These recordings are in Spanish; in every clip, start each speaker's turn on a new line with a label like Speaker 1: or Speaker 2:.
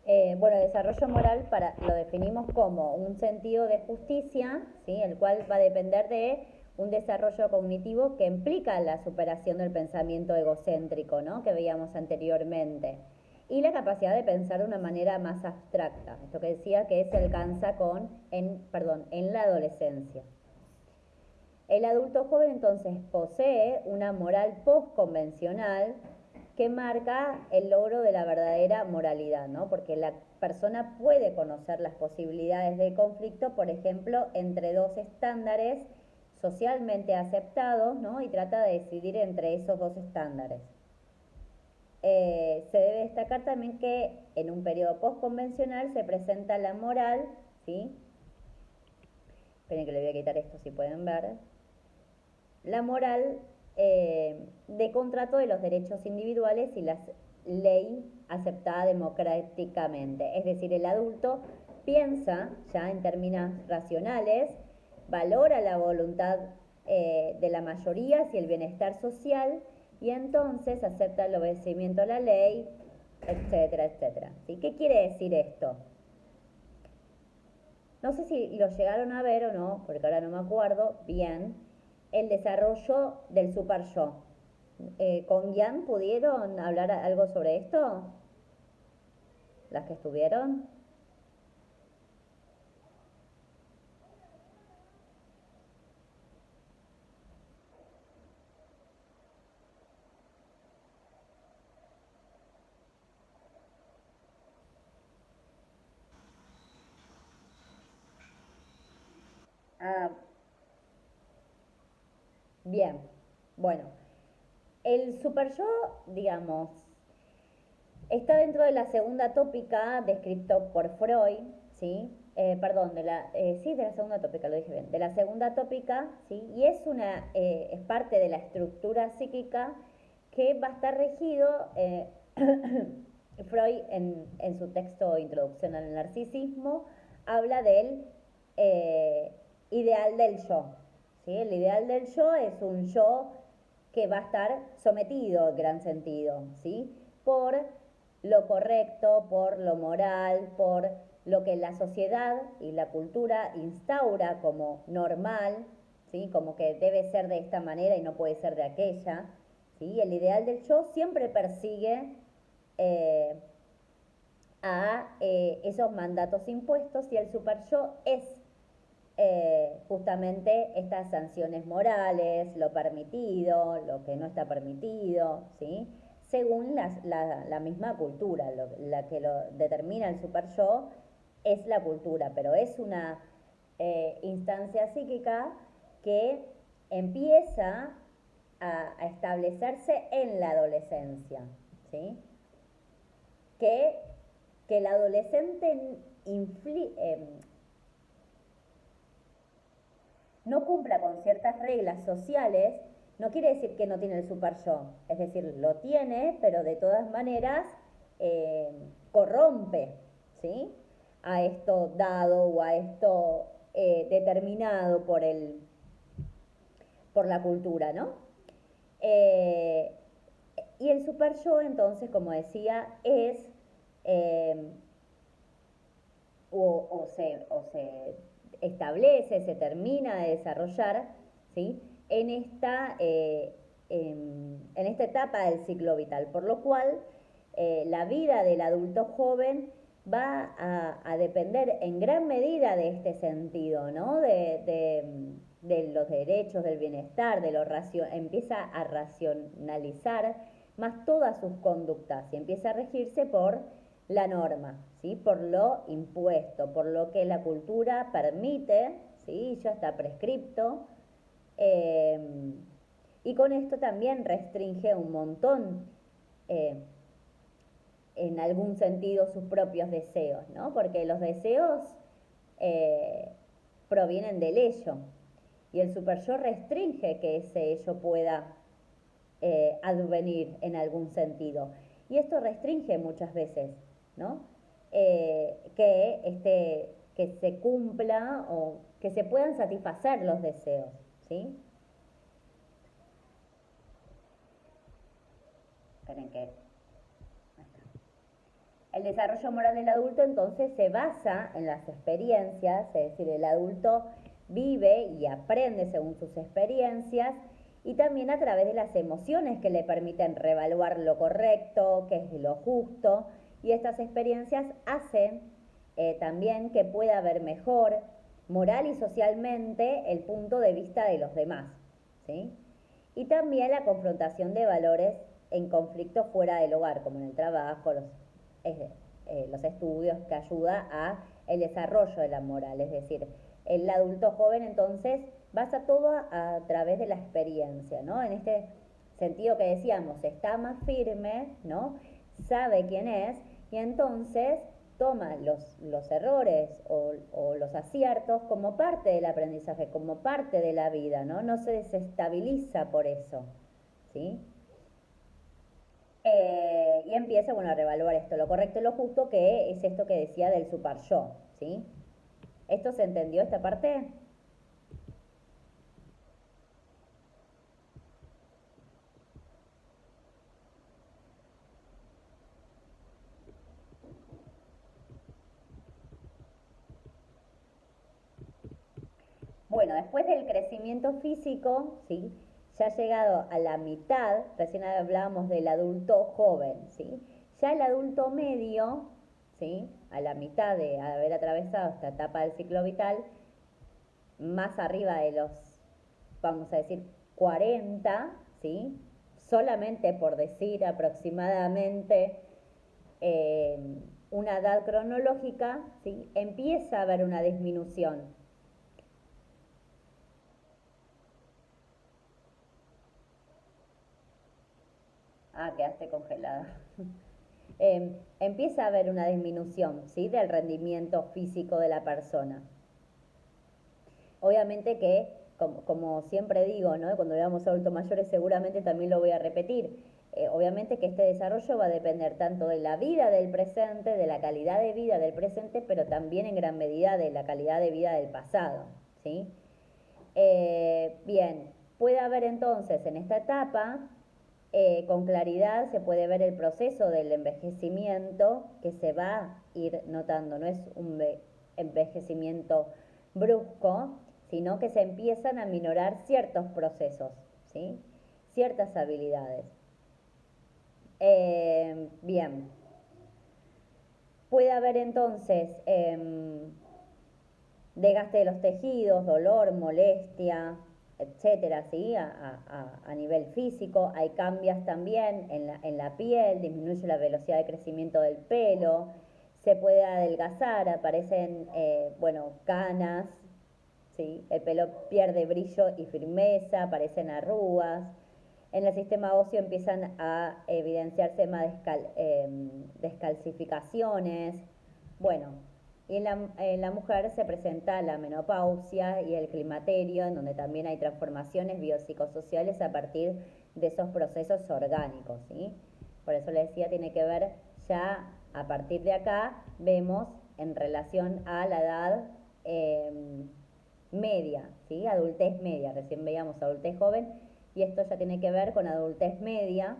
Speaker 1: Bueno, el desarrollo moral lo definimos como un sentido de justicia, ¿sí? El cual va a depender de un desarrollo cognitivo que implica la superación del pensamiento egocéntrico, ¿no? Que veíamos anteriormente. Y la capacidad de pensar de una manera más abstracta, esto que decía que se alcanza en la adolescencia. El adulto joven entonces posee una moral postconvencional que marca el logro de la verdadera moralidad, ¿no? Porque la persona puede conocer las posibilidades de conflicto, por ejemplo, entre dos estándares socialmente aceptados, ¿no? Y trata de decidir entre esos dos estándares. Se debe destacar también que en un periodo postconvencional se presenta la moral, ¿sí? Esperen que le voy a quitar esto si pueden ver. La moral de contrato de los derechos individuales y la ley aceptada democráticamente. Es decir, el adulto piensa ya en términos racionales, valora la voluntad de la mayoría y el bienestar social y entonces acepta el obedecimiento a la ley, etcétera, etcétera. ¿Sí? ¿Qué quiere decir esto? No sé si lo llegaron a ver o no, porque ahora no me acuerdo bien, el desarrollo del super yo. ¿Con Jan pudieron hablar algo sobre esto? ¿Las que estuvieron? Ah, bien. Bueno, el super yo, digamos, está dentro de la segunda tópica descrito por Freud, ¿sí? Perdón, sí, de la segunda tópica, lo dije bien, de la segunda tópica, ¿sí? Y es parte de la estructura psíquica que va a estar regido, Freud en su texto Introducción al Narcisismo, habla del eh, ideal del yo, ¿sí? El ideal del yo es un yo que va a estar sometido, en gran sentido, ¿sí? Por lo correcto, por lo moral, por lo que la sociedad y la cultura instaura como normal, ¿sí? Como que debe ser de esta manera y no puede ser de aquella, ¿sí? El ideal del yo siempre persigue eh, a esos mandatos impuestos y el super yo es justamente estas sanciones morales, lo permitido, lo que no está permitido, ¿sí? Según la misma cultura, la que lo determina el super yo es la cultura, pero es una instancia psíquica que empieza a establecerse en la adolescencia, ¿sí? Que, que el adolescente no cumpla con ciertas reglas sociales, no quiere decir que no tiene el super yo. Es decir, lo tiene, pero de todas maneras eh, corrompe, ¿sí? A esto dado o a esto determinado por la cultura, ¿no? Eh, y el super yo, entonces, como decía, es eh, o se establece, se termina de desarrollar, ¿sí? en, esta, en esta etapa del ciclo vital, por lo cual la vida del adulto joven va a depender en gran medida de este sentido, ¿no? De los derechos, del bienestar, empieza a racionalizar más todas sus conductas y empieza a regirse por la norma, ¿sí? Por lo impuesto, por lo que la cultura permite, ¿sí? Ya está prescripto. eh, y con esto también restringe un montón, eh, en algún sentido, sus propios deseos, ¿no? Porque los deseos eh, provienen del ello. Y el super yo restringe que ese ello pueda advenir en algún sentido. Y esto restringe muchas veces, ¿no? Que se cumpla o que se puedan satisfacer los deseos, ¿sí? Esperen que... El desarrollo moral del adulto entonces se basa en las experiencias, es decir, el adulto vive y aprende según sus experiencias y también a través de las emociones que le permiten reevaluar lo correcto, qué es lo justo, y estas experiencias hacen también que pueda ver mejor moral y socialmente el punto de vista de los demás, ¿sí? Y también la confrontación de valores en conflicto fuera del hogar, como en el trabajo, los estudios, que ayuda a el desarrollo de la moral. Es decir, el adulto joven entonces basa todo a través de la experiencia, ¿no? En este sentido que decíamos, está más firme, ¿no? Sabe quién es y entonces toma los errores o los aciertos como parte del aprendizaje, como parte de la vida, ¿no? No se desestabiliza por eso, ¿sí? Y empieza, bueno, a reevaluar esto, lo correcto y lo justo, que es esto que decía del super yo, ¿sí? ¿Esto se entendió, esta parte? Bueno, después del crecimiento físico, ¿sí? Ya ha llegado a la mitad, recién hablábamos del adulto joven, ¿sí? Ya el adulto medio, ¿sí? A la mitad de haber atravesado esta etapa del ciclo vital, más arriba de los, vamos a decir, 40, ¿sí? Solamente por decir aproximadamente eh, una edad cronológica, ¿sí? Empieza a haber una disminución. Ah, quedaste congelada. Empieza a haber una disminución, ¿sí? Del rendimiento físico de la persona. Obviamente que, como siempre digo, ¿no? Cuando veamos adultos mayores seguramente también lo voy a repetir. Obviamente que este desarrollo va a depender tanto de la vida del presente, de la calidad de vida del presente, pero también en gran medida de la calidad de vida del pasado, ¿sí? Bien, puede haber entonces en esta etapa, con claridad se puede ver el proceso del envejecimiento que se va a ir notando, no es un envejecimiento brusco, sino que se empiezan a minorar ciertos procesos, ¿sí? Ciertas habilidades. Bien, puede haber entonces desgaste de los tejidos, dolor, molestia, etcétera, ¿sí? A nivel físico. Hay cambios también en la piel, disminuye la velocidad de crecimiento del pelo, se puede adelgazar, aparecen, bueno, canas, ¿sí? El pelo pierde brillo y firmeza, aparecen arrugas. En el sistema óseo empiezan a evidenciarse más descalcificaciones. Bueno, y en la mujer se presenta la menopausia y el climaterio, en donde también hay transformaciones biopsicosociales a partir de esos procesos orgánicos, ¿sí? Por eso le decía, tiene que ver ya a partir de acá, vemos en relación a la edad media, ¿sí? Adultez media, recién veíamos adultez joven, y esto ya tiene que ver con adultez media.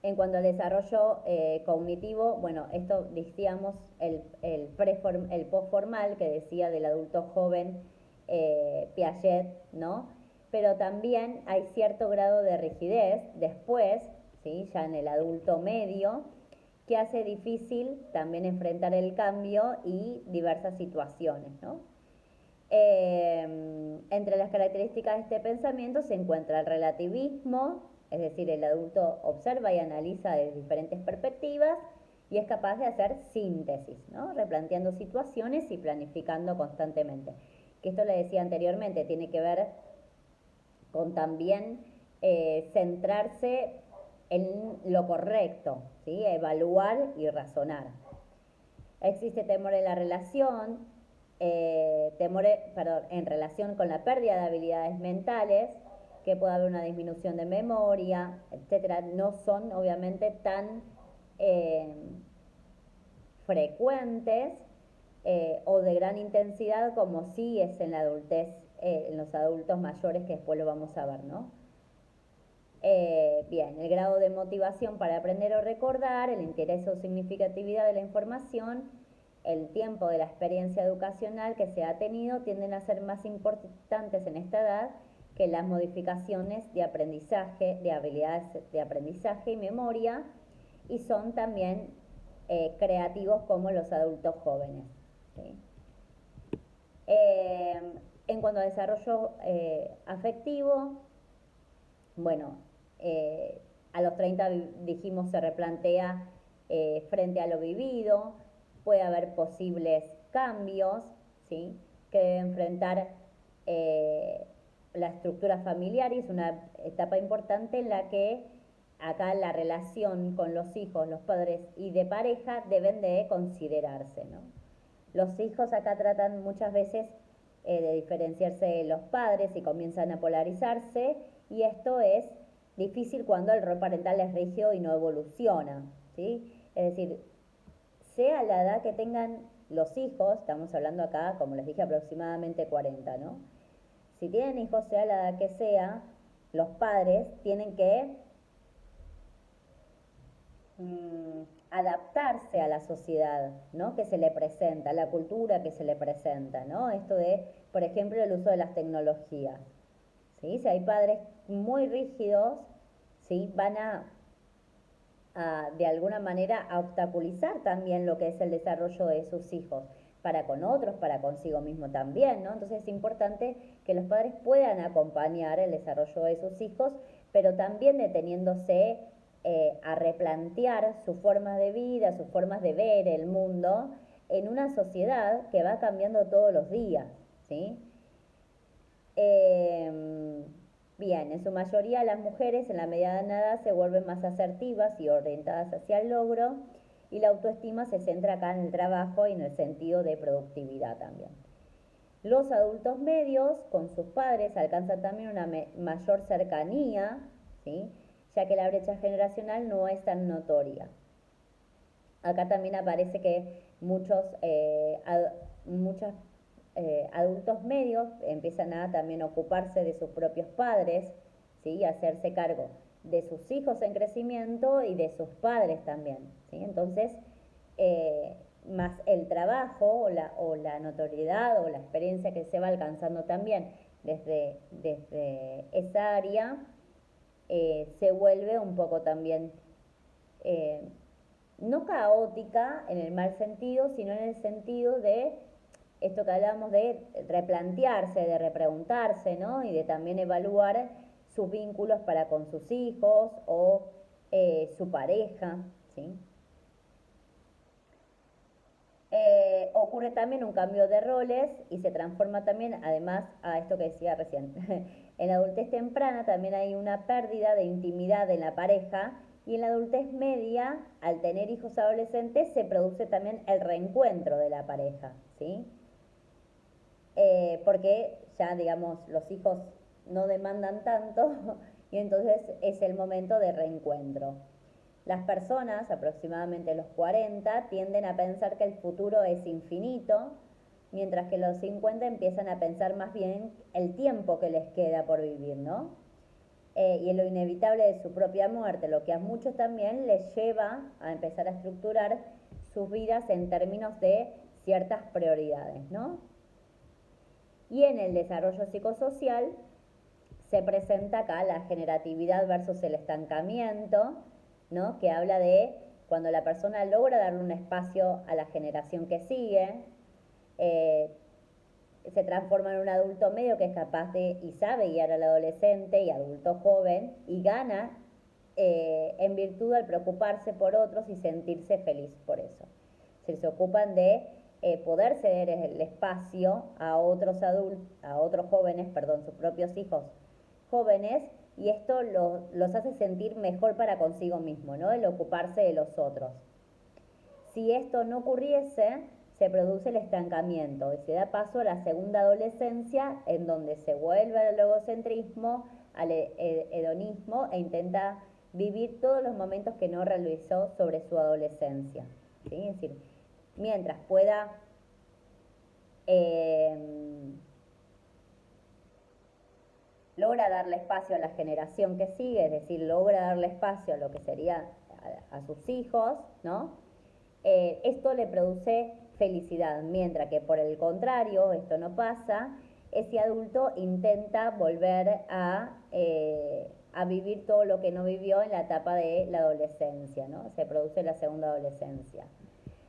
Speaker 1: En cuanto al desarrollo cognitivo, bueno, esto decíamos el postformal que decía del adulto joven Piaget, ¿no? Pero también hay cierto grado de rigidez después, ¿sí? Ya en el adulto medio, que hace difícil también enfrentar el cambio y diversas situaciones, ¿no? Entre las características de este pensamiento se encuentra el relativismo, es decir, el adulto observa y analiza desde diferentes perspectivas y es capaz de hacer síntesis, ¿no? Replanteando situaciones y planificando constantemente. Que esto le decía anteriormente, tiene que ver con también centrarse en lo correcto, ¿sí? Evaluar y razonar. Existe temor en la relación, temor, perdón, en relación con la pérdida de habilidades mentales, que puede haber una disminución de memoria, etcétera. No son obviamente tan eh, frecuentes o de gran intensidad como sí es en la adultez, en los adultos mayores, que después lo vamos a ver, ¿no? Bien, el grado de motivación para aprender o recordar, el interés o significatividad de la información, el tiempo de la experiencia educacional que se ha tenido tienden a ser más importantes en esta edad que las modificaciones de aprendizaje, de habilidades de aprendizaje y memoria, y son también creativos como los adultos jóvenes. ¿Sí? Eh, en cuanto a desarrollo afectivo, bueno, a los 30 dijimos se replantea frente a lo vivido, puede haber posibles cambios, ¿sí? Que debe enfrentar eh, la estructura familiar, y es una etapa importante en la que acá la relación con los hijos, los padres y de pareja deben de considerarse, ¿no? Los hijos acá tratan muchas veces de diferenciarse de los padres y comienzan a polarizarse, y esto es difícil cuando el rol parental es rígido y no evoluciona, ¿sí? Es decir, sea la edad que tengan los hijos, estamos hablando acá, como les dije, aproximadamente 40, ¿no? Si tienen hijos, sea la edad que sea, los padres tienen que adaptarse a la sociedad, ¿no? Que se le presenta, a la cultura que se le presenta, ¿no? Esto de, por ejemplo, el uso de las tecnologías, ¿sí? Si hay padres muy rígidos, ¿sí? Van de alguna manera a obstaculizar también lo que es el desarrollo de sus hijos, para con otros, para consigo mismo también, ¿no? Entonces es importante que los padres puedan acompañar el desarrollo de sus hijos, pero también deteniéndose a replantear su forma de vida, sus formas de ver el mundo en una sociedad que va cambiando todos los días, ¿sí? Bien, en su mayoría las mujeres en la mediana edad se vuelven más asertivas y orientadas hacia el logro, y la autoestima se centra acá en el trabajo y en el sentido de productividad también. Los adultos medios con sus padres alcanzan también una mayor cercanía, ¿sí? Ya que la brecha generacional no es tan notoria. Acá también aparece que muchos adultos medios empiezan a también ocuparse de sus propios padres, ¿sí? A hacerse cargo de sus hijos en crecimiento y de sus padres también, ¿sí? Entonces, más el trabajo o la notoriedad o la experiencia que se va alcanzando también desde esa área, se vuelve un poco también eh, no caótica en el mal sentido, sino en el sentido de esto que hablábamos de replantearse, de repreguntarse, ¿no? Y de también evaluar sus vínculos para con sus hijos o su pareja, ¿sí? Ocurre también un cambio de roles y se transforma también, además, a esto que decía recién, en la adultez temprana también hay una pérdida de intimidad en la pareja, y en la adultez media, al tener hijos adolescentes, se produce también el reencuentro de la pareja, ¿sí? Porque ya, digamos, los hijos no demandan tanto y entonces es el momento de reencuentro. Las personas, aproximadamente los 40, tienden a pensar que el futuro es infinito, mientras que los 50 empiezan a pensar más bien el tiempo que les queda por vivir, ¿no? Y en lo inevitable de su propia muerte, lo que a muchos también les lleva a empezar a estructurar sus vidas en términos de ciertas prioridades, ¿no? Y en el desarrollo psicosocial se presenta acá la generatividad versus el estancamiento, ¿no? Que habla de cuando la persona logra darle un espacio a la generación que sigue, eh, se transforma en un adulto medio que es capaz de y sabe guiar al adolescente y adulto joven, y gana en virtud al preocuparse por otros y sentirse feliz por eso. Se ocupan de poder ceder el espacio a otros adultos, a otros jóvenes, perdón, sus propios hijos jóvenes, y esto los hace sentir mejor para consigo mismo, ¿no? El ocuparse de los otros. Si esto no ocurriese, se produce el estancamiento y se da paso a la segunda adolescencia, en donde se vuelve al egocentrismo, al hedonismo, e intenta vivir todos los momentos que no realizó sobre su adolescencia, ¿sí? Es decir, mientras pueda eh, logra darle espacio a la generación que sigue, es decir, logra darle espacio a lo que sería a sus hijos, ¿no? Esto le produce felicidad, mientras que por el contrario, esto no pasa, ese adulto intenta volver a vivir todo lo que no vivió en la etapa de la adolescencia, ¿no? Se produce la segunda adolescencia.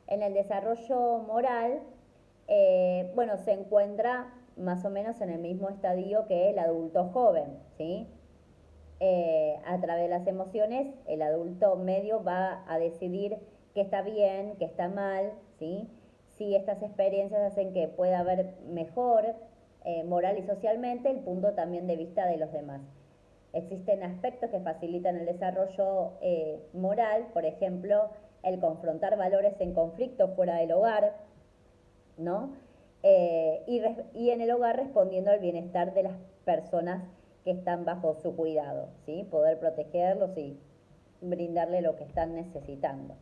Speaker 1: En el desarrollo moral, bueno, se encuentra más o menos en el mismo estadio que el adulto joven, ¿sí? A través de las emociones, el adulto medio va a decidir qué está bien, qué está mal, ¿sí? Si estas experiencias hacen que pueda haber mejor moral y socialmente el punto también de vista de los demás. Existen aspectos que facilitan el desarrollo moral, por ejemplo, el confrontar valores en conflicto fuera del hogar, ¿no? Y en el hogar respondiendo al bienestar de las personas que están bajo su cuidado, ¿sí? Poder protegerlos y brindarle lo que están necesitando.